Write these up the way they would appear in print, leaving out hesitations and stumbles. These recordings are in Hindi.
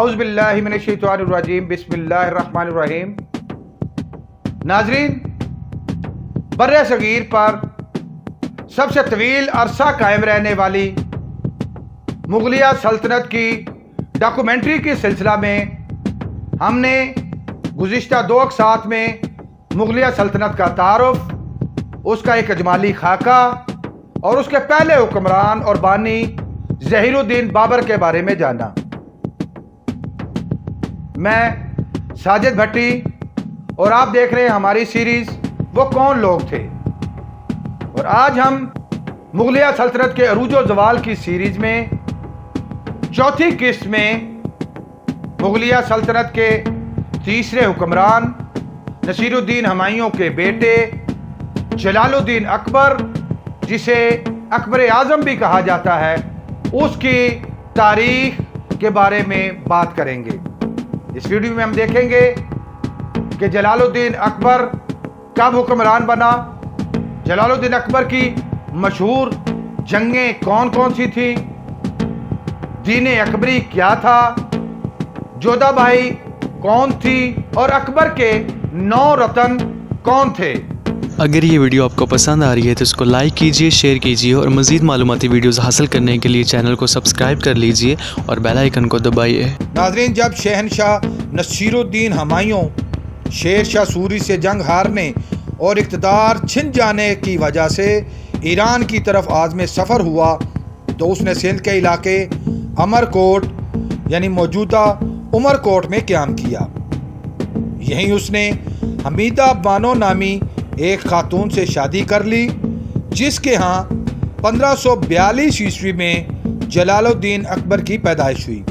औज़ु बिल्लाहि मिनश्शैतानिर्रजीम बिस्मिल्लाहिर्रहमानिर्रहीम। नाज़रीन, बर्रे सगीर पर सबसे तवील अरसा कायम रहने वाली मुग़लिया सल्तनत की डॉक्यूमेंट्री के सिलसिला में हमने गुज़िश्ता 2 अक़सात में मुग़लिया सल्तनत का तारुफ, उसका एक अजमाली खाका और उसके पहले हुक्मरान और बानी ज़हीरुद्दीन बाबर के बारे में जाना। मैं साजिद भट्टी और आप देख रहे हैं हमारी सीरीज़ वो कौन लोग थे। और आज हम मुग़लिया सल्तनत के अरूज व ज़वाल की सीरीज़ में चौथी किस्त में मुग़लिया सल्तनत के तीसरे हुक्मरान नसीरुद्दीन हमायूं के बेटे जलालुद्दीन अकबर, जिसे अकबर आज़म भी कहा जाता है, उसकी तारीख के बारे में बात करेंगे। इस वीडियो में हम देखेंगे कि जलालुद्दीन अकबर कब हुक्मरान बना, जलालुद्दीन अकबर की मशहूर जंगें कौन कौन सी थी, दीन अकबरी क्या था, जोधा बाई कौन थी और अकबर के 9 रतन कौन थे। अगर ये वीडियो आपको पसंद आ रही है तो इसको लाइक कीजिए, शेयर कीजिए और मज़ीद मालूमाती वीडियोस हासिल करने के लिए चैनल को सब्सक्राइब कर लीजिए और बेल आइकन को दबाइए। नाज़रीन, जब शहनशाह नसीरुद्दीन हमायूं शेरशाह सूरी से जंग हारने और इक़्तिदार छिन जाने की वजह से ईरान की तरफ आज़म सफ़र हुआ तो उसने सिंध के इलाके अमरकोट यानी मौजूदा उमरकोट में क़याम किया। यहीं उसने हमीदा बानो नामी एक खातून से शादी कर ली, जिसके यहाँ 1542 ईस्वी में जलालुद्दीन अकबर की पैदाइश हुई।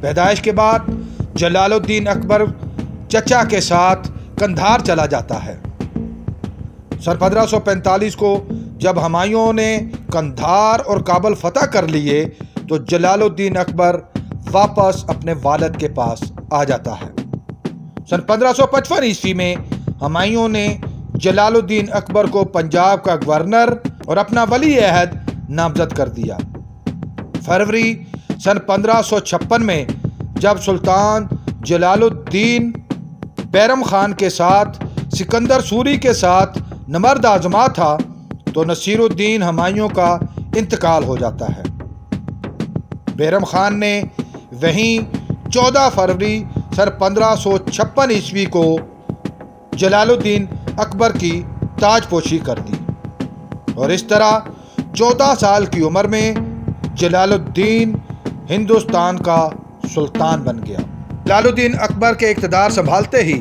पैदाइश के बाद जलालुद्दीन अकबर चचा के साथ कंधार चला जाता है। सन 1545 को जब हमायूं ने कंधार और काबुल फतह कर लिए तो जलालुद्दीन अकबर वापस अपने वालिद के पास आ जाता है। सन 1555 ईस्वी में हमायूं ने जलालुद्दीन अकबर को पंजाब का गवर्नर और अपना वली अहद नामजद कर दिया। फरवरी सन 1556 में जब सुल्तान जलालुद्दीन बैरम खान के साथ सिकंदर सूरी के साथ नमर्द आजमा था तो नसीरुद्दीन हमायूं का इंतकाल हो जाता है। बैरम खान ने वहीं 14 फरवरी सन 1556 ईस्वी को जलालुद्दीन अकबर की ताजपोशी कर दी और इस तरह 14 साल की उम्र में जलालुद्दीन हिंदुस्तान का सुल्तान बन गया। जलालुद्दीन अकबर के इक़्तिदार संभालते ही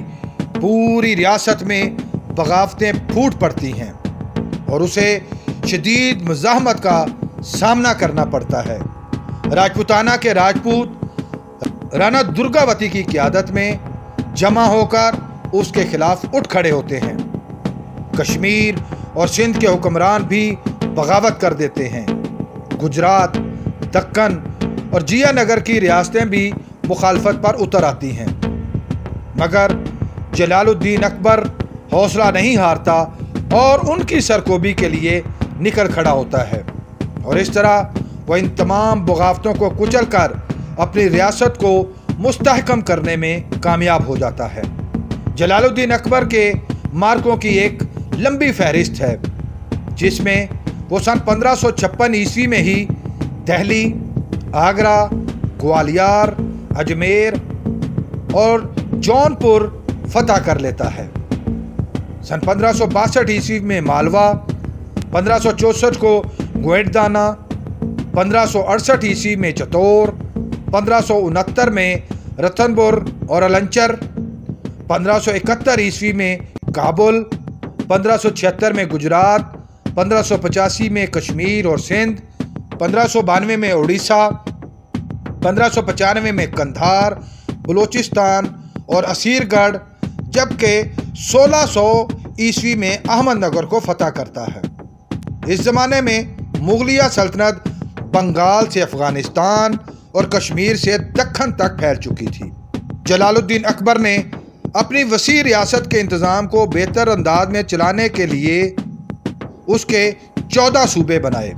पूरी रियासत में बगावतें फूट पड़ती हैं और उसे शदीद मुज़ाहमत का सामना करना पड़ता है। राजपूताना के राजपूत राणा दुर्गावती की क़यादत में जमा होकर उसके खिलाफ उठ खड़े होते हैं। कश्मीर और सिंध के हुक्मरान भी बगावत कर देते हैं। गुजरात, दक्कन और जियानगर की रियासतें भी मुखालफत पर उतर आती हैं, मगर जलालुद्दीन अकबर हौसला नहीं हारता और उनकी सरकोबी के लिए निकल खड़ा होता है और इस तरह वह इन तमाम बगावतों को कुचल कर अपनी रियासत को मुस्तहकम करने में कामयाब हो जाता है। जलालुद्दीन अकबर के मार्कों की एक लंबी फहरिस्त है, जिसमें वो सन 1556 ईस्वी में ही दिल्ली, आगरा, ग्वालियर, अजमेर और जौनपुर फतह कर लेता है। सन 1562 ईस्वी में मालवा, 1564 को गोएडदाना, 1568 ईस्वी में चित्तौर, 1569 में रतनपुर और अलंचर, 1571 ईस्वी में काबुल, 1576 में गुजरात, 1585 में कश्मीर और सिंध, 1592 में उड़ीसा, 1595 में कंधार, बलूचिस्तान और असीरगढ़, जबकि 1600 ईस्वी में अहमदनगर को फतह करता है। इस ज़माने में मुग़लिया सल्तनत बंगाल से अफ़गानिस्तान और कश्मीर से दक्खन तक फैल चुकी थी। जलालुद्दीन अकबर ने अपनी वसी रियासत के इंतज़ाम को बेहतर अंदाज में चलाने के लिए उसके 14 सूबे बनाए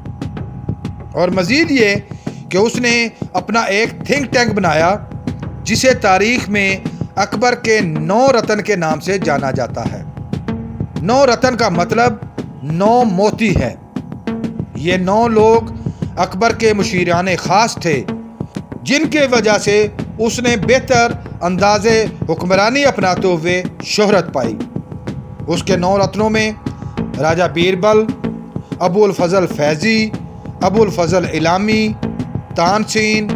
और मज़ीद ये कि उसने अपना एक थिंक टैंक बनाया जिसे तारीख में अकबर के 9 रतन के नाम से जाना जाता है। 9 रतन का मतलब 9 मोती है। ये 9 लोग अकबर के मुशीराने ख़ास थे, जिनके वजह से उसने बेहतर अंदाज़े हुक्मरानी अपनाते हुए शोहरत पाई। उसके 9 रत्नों में राजा बीरबल, अबुल फजल फैज़ी, अबुल फजल इलामी, तानसीन,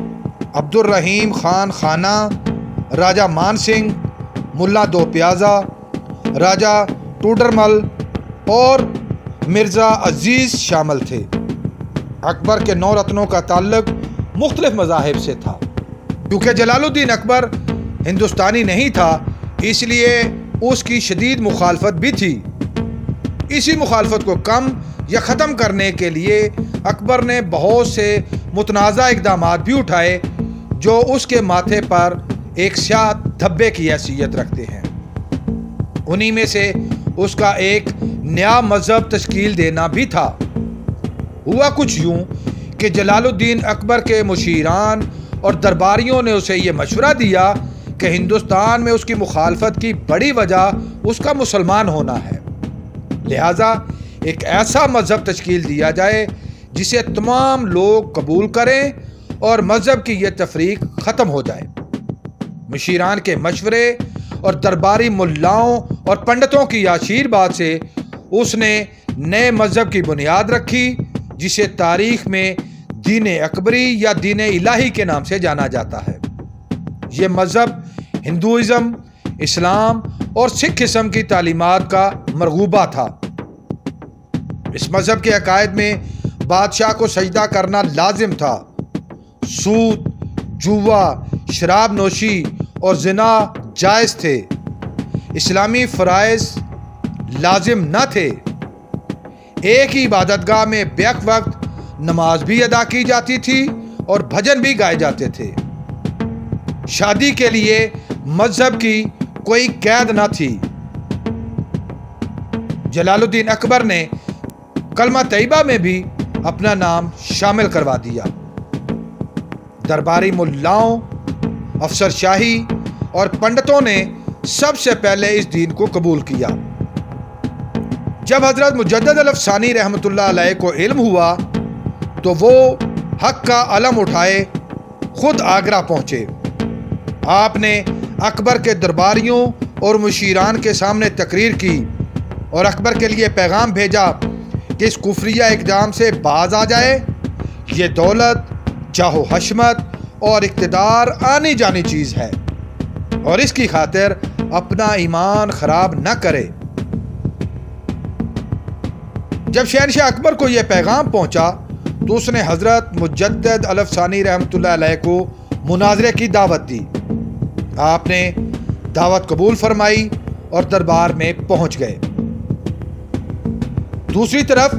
अब्दुल रहीम खान खाना, राजा मान सिंह, मुल्ला दो प्याजा, राजा टूडरमल और मिर्ज़ा अजीज़ शामिल थे। अकबर के 9 रत्नों का ताल्लुक मुख्तलिफ मज़ाहिब से था। क्योंकि जलालुद्दीन अकबर हिंदुस्तानी नहीं था, इसलिए उसकी शदीद मुखालफत भी थी। इसी मुखालफत को कम या ख़त्म करने के लिए अकबर ने बहुत से मुतनाज़ा इक़दामात भी उठाए, जो उसके माथे पर एक स्याह धब्बे की हैसियत रखते हैं। उन्हीं में से उसका एक नया मज़हब तश्कील देना भी था। हुआ कुछ यूँ कि जलालुद्दीन अकबर के मुशीरान और दरबारियों ने उसे ये मशवरा दिया कि हिंदुस्तान में उसकी मुखालफत की बड़ी वजह उसका मुसलमान होना है, लिहाजा एक ऐसा मज़हब तश्कील दिया जाए जिसे तमाम लोग कबूल करें और मज़हब की यह तफरीक ख़त्म हो जाए। मुशीरान के मशवरे और दरबारी मुल्लाओं और पंडितों की आशीर्वाद से उसने नए मज़हब की बुनियाद रखी, जिसे तारीख में दीन अकबरी या दीन इलाही के नाम से जाना जाता है। ये मज़हब हिंदुइज़म, इस्लाम और सिखिज़म की तालीमात का मरगूबा था। इस मज़हब के अकायद में बादशाह को सजदा करना लाजिम था। सूद, जुआ, शराब नोशी और ज़िना जायज़ थे। इस्लामी फ़राइज़ लाजिम न थे। एक ही इबादतगाह में बैक वक्त नमाज भी अदा की जाती थी और भजन भी गाए जाते थे। शादी के लिए मज़हब की कोई कैद न थी। जलालुद्दीन अकबर ने कलमा तैयबा में भी अपना नाम शामिल करवा दिया। दरबारी मुल्लाओं, अफसरशाही और पंडितों ने सबसे पहले इस दीन को कबूल किया। जब हजरत मुजद्दद अल-अफ़सानी रहमतुल्लाह अलैह को इल्म हुआ तो वो हक का अलम उठाए खुद आगरा पहुंचे। आपने अकबर के दरबारियों और मुशीरान के सामने तकरीर की और अकबर के लिए पैगाम भेजा कि इस कुफरिया इक़दाम से बाज आ जाए। ये दौलत, जाहो हशमत और इक़्तिदार आनी जानी चीज़ है और इसकी खातिर अपना ईमान ख़राब न करे। जब शहनशाह अकबर को यह पैगाम पहुंचा तो उसने हज़रत मुजद्दद अल-अफ़सानी रहमतुल्लाह अलैह को मुनाज़रे की दावत दी। आपने दावत कबूल फरमाई और दरबार में पहुंच गए। दूसरी तरफ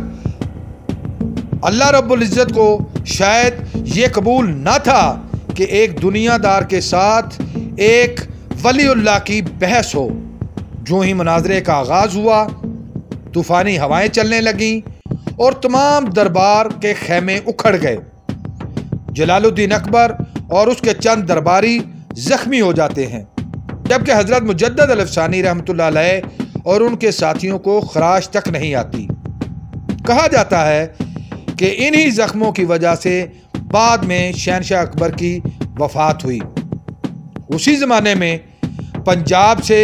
अल्लाह रब्बुल इज़्ज़त को शायद ये कबूल न था कि एक दुनियादार के साथ एक वलीउल्लाह की बहस हो। जो ही मुनाज़रे का आगाज़ हुआ, तूफ़ानी हवाएं चलने लगीं और तमाम दरबार के खेमे उखड़ गए। जलालुद्दीन अकबर और उसके चंद दरबारी ज़ख्मी हो जाते हैं, जबकि हज़रत मुजद्दद अल-अफ़सानी रहमतुल्लाह अलैह और उनके साथियों को खराश तक नहीं आती। कहा जाता है कि इन्हीं ज़ख्मों की वजह से बाद में शहनशाह अकबर की वफ़ात हुई। उसी ज़माने में पंजाब से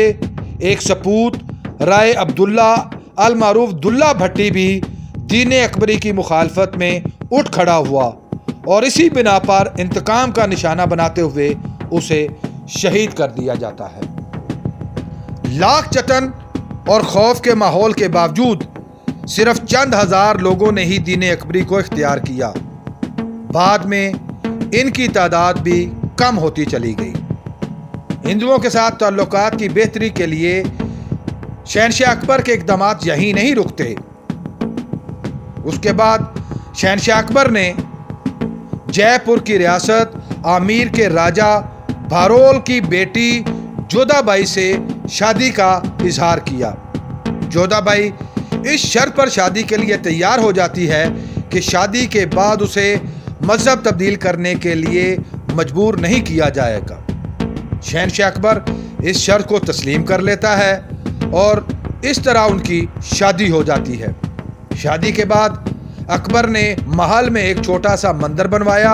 एक सपूत राय अब्दुल्ला अल मारूफ दुल्ला भट्टी भी दीन अकबरी की मुखालफत में उठ खड़ा हुआ और इसी बिना पर इंतकाम का निशाना बनाते हुए उसे शहीद कर दिया जाता है। लाख जतन और खौफ के माहौल के बावजूद सिर्फ चंद हजार लोगों ने ही दीन अकबरी को इख्तियार किया। बाद में इनकी तादाद भी कम होती चली गई। हिंदुओं के साथ ताल्लुकात की बेहतरी के लिए शहनशाह अकबर के इक़दामात यहीं नहीं रुकते। उसके बाद शहनशाह अकबर ने जयपुर की रियासत आमीर के राजा भारोल की बेटी जोधा बाई से शादी का इजहार किया। जोधा बाई इस शर्त पर शादी के लिए तैयार हो जाती है कि शादी के बाद उसे मजहब तब्दील करने के लिए मजबूर नहीं किया जाएगा। शहनशाह अकबर इस शर्त को तस्लीम कर लेता है और इस तरह उनकी शादी हो जाती है। शादी के बाद अकबर ने महल में एक छोटा सा मंदिर बनवाया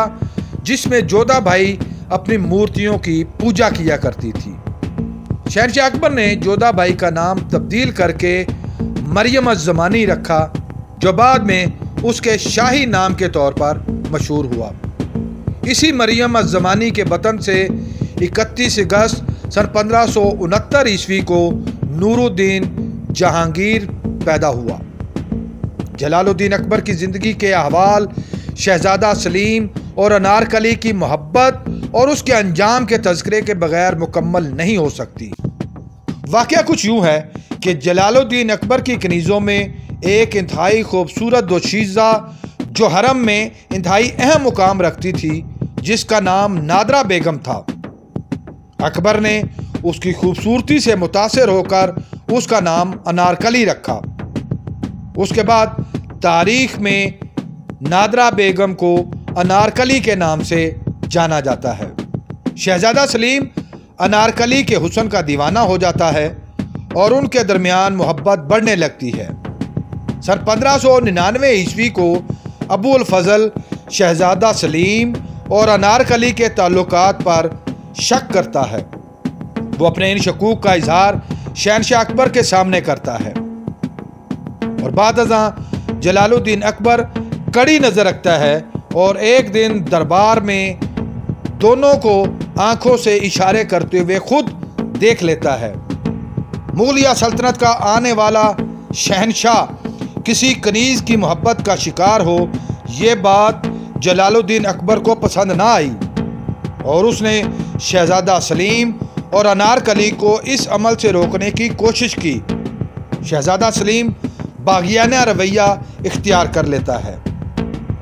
जिसमें जोधा भाई अपनी मूर्तियों की पूजा किया करती थी। शहनशाह अकबर ने जोधा भाई का नाम तब्दील करके मरियम अज़-ज़मानी रखा, जो बाद में उसके शाही नाम के तौर पर मशहूर हुआ। इसी मरियम अज़-ज़मानी के वतन से 31 अगस्त सन 1569 ईस्वी को नूरुद्दीन जहांगीर पैदा हुआ। जलालुद्दीन अकबर की ज़िंदगी के अहवाल शहज़ादा सलीम और अनारकली की मोहब्बत और उसके अंजाम के तज़किरे के बगैर मुकम्मल नहीं हो सकती। वाक़या कुछ यूँ है कि जलालुद्दीन अकबर की कनीज़ों में एक इंतहाई खूबसूरत दोशीज़ा जो हरम में इंतहाई अहम मुकाम रखती थी, जिसका नाम नादरा बेगम था। अकबर ने उसकी खूबसूरती से मुतासिर होकर उसका नाम अनारकली रखा। उसके बाद तारीख में नादरा बेगम को अनारकली के नाम से जाना जाता है। शहज़ादा सलीम अनारकली के हुस्न का दीवाना हो जाता है और उनके दरमियान मोहब्बत बढ़ने लगती है। सन 1599 ईस्वी को अबुल फजल शहज़ादा सलीम और अनारकली के ताल्लुकात पर शक करता है। वो अपने इन शकूक का इजहार शहनशाह अकबर के सामने करता है और बाद अज़ां जलालुद्दीन अकबर कड़ी नज़र रखता है और एक दिन दरबार में दोनों को आंखों से इशारे करते हुए खुद देख लेता है। मुगलिया सल्तनत का आने वाला शहनशाह किसी कनीज़ की मोहब्बत का शिकार हो, ये बात जलालुद्दीन अकबर को पसंद ना आई और उसने शहज़ादा सलीम और अनारकली को इस अमल से रोकने की कोशिश की। शहज़ादा सलीम बागियाना रवैया इख्तियार कर लेता है।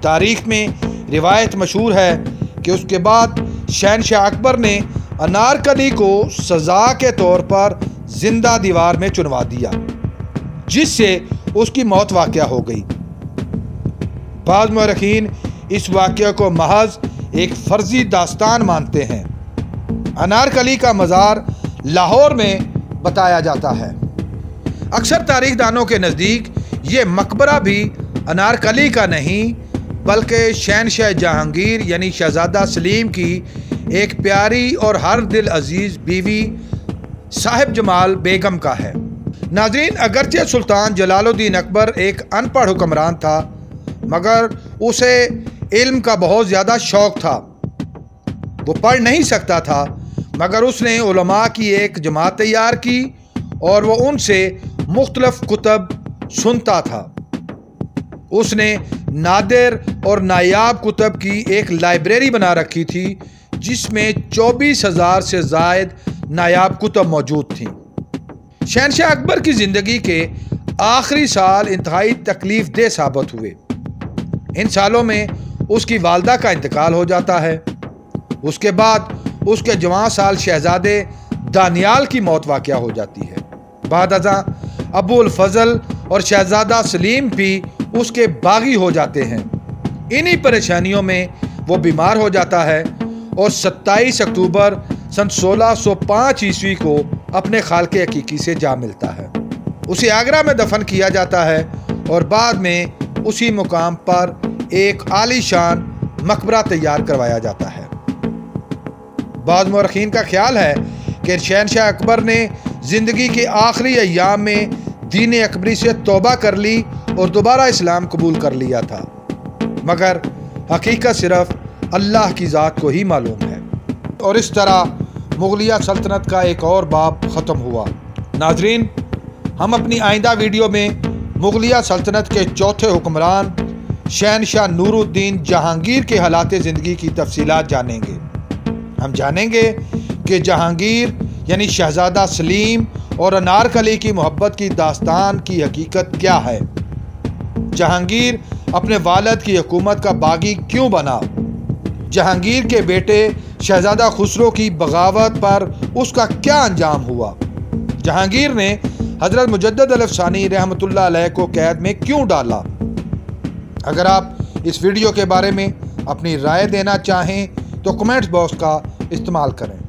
तारीख में रिवायत मशहूर है कि उसके बाद शहनशाह अकबर ने अनारकली को सज़ा के तौर पर जिंदा दीवार में चुनवा दिया, जिससे उसकी मौत वाक़या हो गई। बाद मौरखीन इस वाक़या को महज एक फर्जी दास्तान मानते हैं। अनारकली का मज़ार लाहौर में बताया जाता है। अक्सर तारीखदानों के नज़दीक ये मकबरा भी अनारकली का नहीं बल्कि शहनशाह जहांगीर यानी शहज़ादा सलीम की एक प्यारी और हर दिल अजीज़ बीवी साहिब जमाल बेगम का है। नाज़रीन, अगरचे सुल्तान जलालुद्दीन अकबर एक अनपढ़ हुक्मरान था, मगर उसे इल्म का बहुत ज़्यादा शौक़ था। वो पढ़ नहीं सकता था, मगर उसने उलमा की एक जमात तैयार की और वो उनसे मुख्तलिफ कुतब सुनता था। उसने नादिर और नायाब कुतब की एक लाइब्रेरी बना रखी थी, जिसमें 24,000 से ज़ायद नायाब कुतब मौजूद थीं। शहनशाह अकबर की ज़िंदगी के आखिरी साल इंतहाई तकलीफ़ दह साबित हुए। इन सालों में उसकी वालदा का इंतकाल हो जाता है। उसके बाद उसके जवान साल शहजादे दानियाल की मौत वाक़या हो जाती है। बाद अज़ां अबुल फजल और शहजादा सलीम भी उसके बागी हो जाते हैं। इन्हीं परेशानियों में वो बीमार हो जाता है और 27 अक्टूबर सन 1605 ईस्वी को अपने खालके हकीकी से जा मिलता है। उसे आगरा में दफन किया जाता है और बाद में उसी मुकाम पर एक आलीशान मकबरा तैयार करवाया जाता है। बाद मौरखीन का ख्याल है कि शहनशाह अकबर ने ज़िंदगी के आखिरी अय्याम में दीन अकबरी से तौबा कर ली और दोबारा इस्लाम कबूल कर लिया था, मगर हकीकत सिर्फ अल्लाह की ज़ात को ही मालूम है। और इस तरह मुगलिया सल्तनत का एक और बाब ख़त्म हुआ। नाजरीन, हम अपनी आइंदा वीडियो में मुगलिया सल्तनत के चौथे हुक्मरान शहनशाह नूरुद्दीन जहांगीर के हालात ज़िंदगी की तफसीलात जानेंगे। हम जानेंगे कि जहांगीर यानी शहज़ादा सलीम और अनारकली की मोहब्बत की दास्तान की हकीकत क्या है। जहांगीर अपने वालिद की हुकूमत का बागी क्यों बना। जहांगीर के बेटे शहज़ादा खुसरो की बगावत पर उसका क्या अंजाम हुआ। जहांगीर ने हज़रत मुजद्दद अल-अफ़सानी रहमतुल्लाह अलैह को कैद में क्यों डाला। अगर आप इस वीडियो के बारे में अपनी राय देना चाहें तो कमेंट्स बॉक्स का इस्तेमाल करें।